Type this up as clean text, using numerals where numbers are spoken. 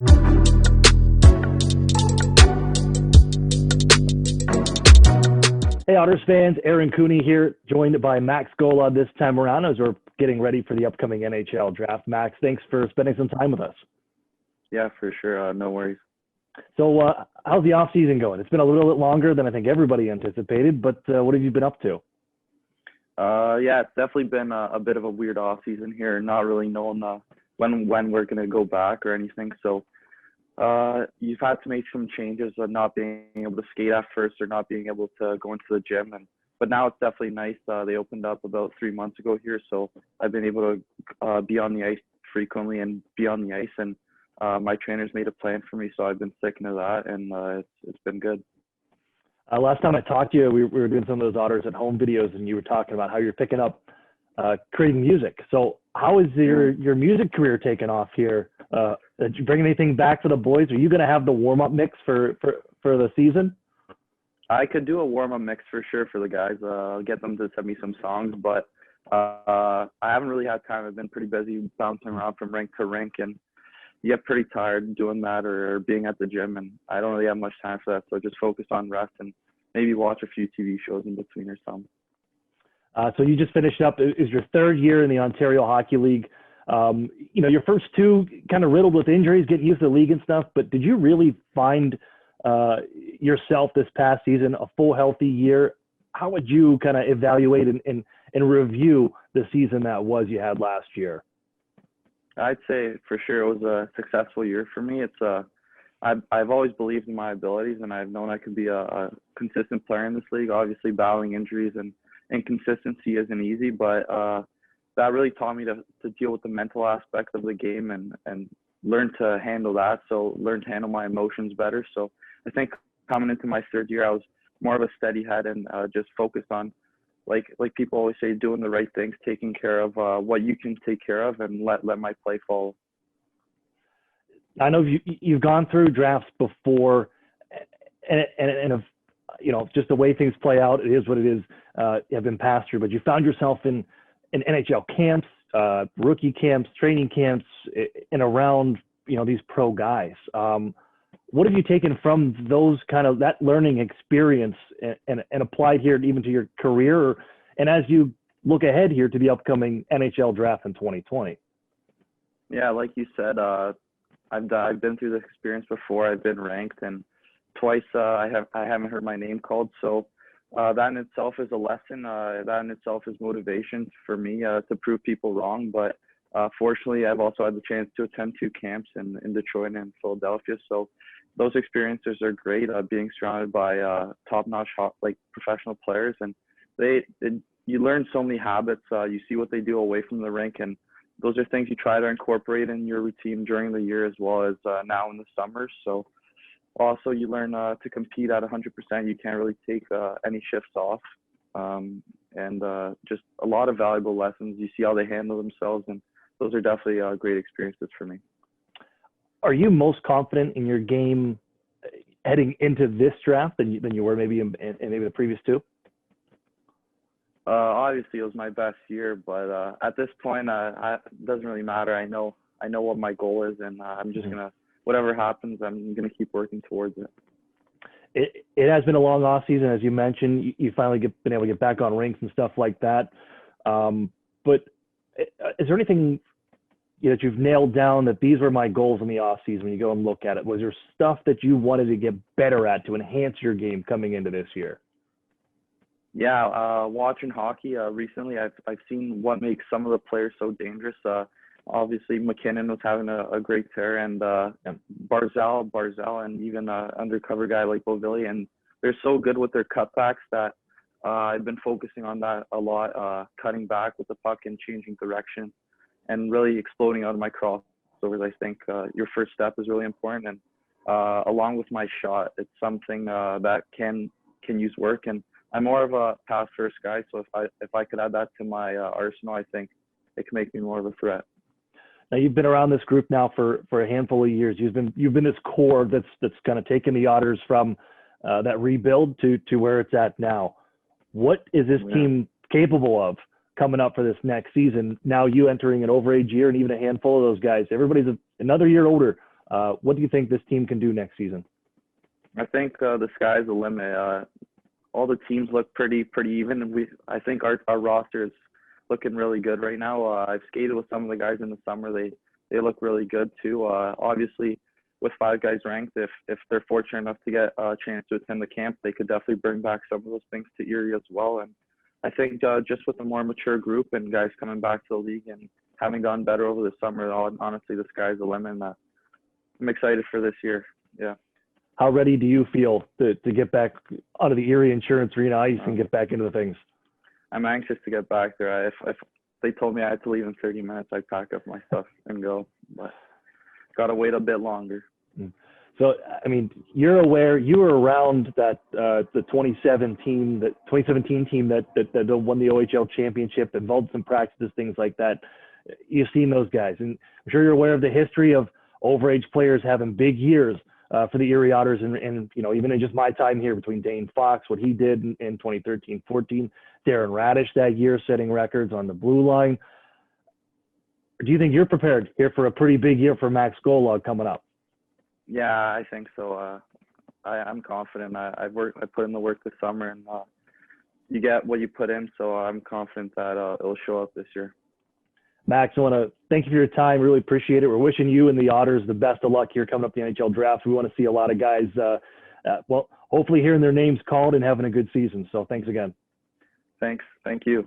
Hey, Otters fans, Aaron Cooney here, joined by Max Golod this time around as we're getting ready for the upcoming NHL draft. Max, thanks for spending some time with us. Yeah, for sure. No worries. So how's the off-season going? It's been a little bit longer than I think everybody anticipated, but what have you been up to? Yeah, it's definitely been a bit of a weird off-season here, not really knowing when we're going to go back or anything. So you've had to make some changes of not being able to skate at first or not being able to go into the gym. But now it's definitely nice. They opened up about 3 months ago here, so I've been able to be on the ice frequently and be on the ice. And my trainers made a plan for me, so I've been sticking to that, and it's been good. Last time I talked to you, we were doing some of those Otters at Home videos, and you were talking about how you're picking up creating music. So how is your music career taken off here? Did you bring anything back for the boys? Are you going to have the warm-up mix for the season? I could do a warm-up mix for sure for the guys. I'll get them to send me some songs, but I haven't really had time. I've been pretty busy bouncing around from rink to rink, and you get pretty tired doing that or being at the gym, and I don't really have much time for that, so just focus on rest and maybe watch a few TV shows in between or something. So you just finished up, is your third year in the Ontario Hockey League. Your first two kind of riddled with injuries, getting used to the league and stuff, but did you really find yourself this past season a full healthy year? How would you kind of evaluate and review the season that was you had last year? I'd say for sure it was a successful year for me. I've always believed in my abilities, and I've known I could be a consistent player in this league. Obviously, battling injuries and inconsistency isn't easy, but that really taught me to deal with the mental aspect of the game and learn to handle that. So learn to handle my emotions better. So I think coming into my third year, I was more of a steady head and just focused on, like people always say, doing the right things, taking care of what you can take care of, and let my play follow. I know you've gone through drafts before, and just the way things play out, it is what it is. Have been passed through, but you found yourself in NHL camps, rookie camps, training camps, and around these pro guys. What have you taken from those that learning experience and applied here even to your career, and as you look ahead here to the upcoming NHL draft in 2020? Yeah, like you said, I've been through this experience before. I've been ranked, and twice I haven't heard my name called. So that in itself is a lesson. That in itself is motivation for me to prove people wrong. But fortunately, I've also had the chance to attend 2 camps in Detroit and Philadelphia. So those experiences are great. Being surrounded by top-notch professional players, and you learn so many habits. You see what they do away from the rink, and those are things you try to incorporate in your routine during the year as well as now in the summers. So also you learn to compete at 100%. You can't really take any shifts off, and just a lot of valuable lessons. You see how they handle themselves, and those are definitely great experiences for me. Are you most confident in your game heading into this draft than you were maybe in maybe the previous 2? Obviously, it was my best year, but at this point, it doesn't really matter. I know what my goal is, and I'm just gonna, whatever happens, I'm gonna keep working towards it. It has been a long off season, as you mentioned. You finally been able to get back on rinks and stuff like that. But is there anything that you've nailed down that these were my goals in the off season when you go and look at it? Was there stuff that you wanted to get better at to enhance your game coming into this year? Yeah, watching hockey recently, I've seen what makes some of the players so dangerous. Obviously, McKinnon was having a great tear, and Barzal, and even an undercover guy like Beauvillier, and they're so good with their cutbacks that I've been focusing on that a lot, cutting back with the puck and changing direction, and really exploding out of my crossovers. I think your first step is really important, and along with my shot, it's something that can use work. And I'm more of a pass first guy, so if I could add that to my arsenal, I think it can make me more of a threat. Now you've been around this group now for a handful of years. You've been this core that's kind of taken the Otters from that rebuild to where it's at now. What is this team capable of coming up for this next season? Now you entering an overage year, and even a handful of those guys, everybody's another year older What do you think this team can do next season? I think the sky's the limit. All the teams look pretty even, and I think our roster is looking really good right now. I've skated with some of the guys in the summer. They look really good too. Obviously, with 5 guys ranked, if they're fortunate enough to get a chance to attend the camp, they could definitely bring back some of those things to Erie as well. And I think just with a more mature group and guys coming back to the league and having gone better over the summer, honestly, the sky's the limit. And I'm excited for this year. Yeah. How ready do you feel to get back out of the Erie Insurance Arena ice and get back into the things? I'm anxious to get back there. If they told me I had to leave in 30 minutes, I'd pack up my stuff and go. But got to wait a bit longer. So, I mean, you're aware, you were around that the 2017 team that won the OHL championship, involved some practices, things like that. You've seen those guys, and I'm sure you're aware of the history of overage players having big years for the Erie Otters, and you know, even in just my time here between Dane Fox, what he did in 2013-14, Darren Radish that year setting records on the blue line. Do you think you're prepared here for a pretty big year for Max Golod coming up? Yeah, I think so. I'm confident. I put in the work this summer, and you get what you put in. So I'm confident that it'll show up this year. Max, I want to thank you for your time. Really appreciate it. We're wishing you and the Otters the best of luck here coming up the NHL draft. We want to see a lot of guys, hopefully hearing their names called and having a good season. So thanks again. Thanks. Thank you.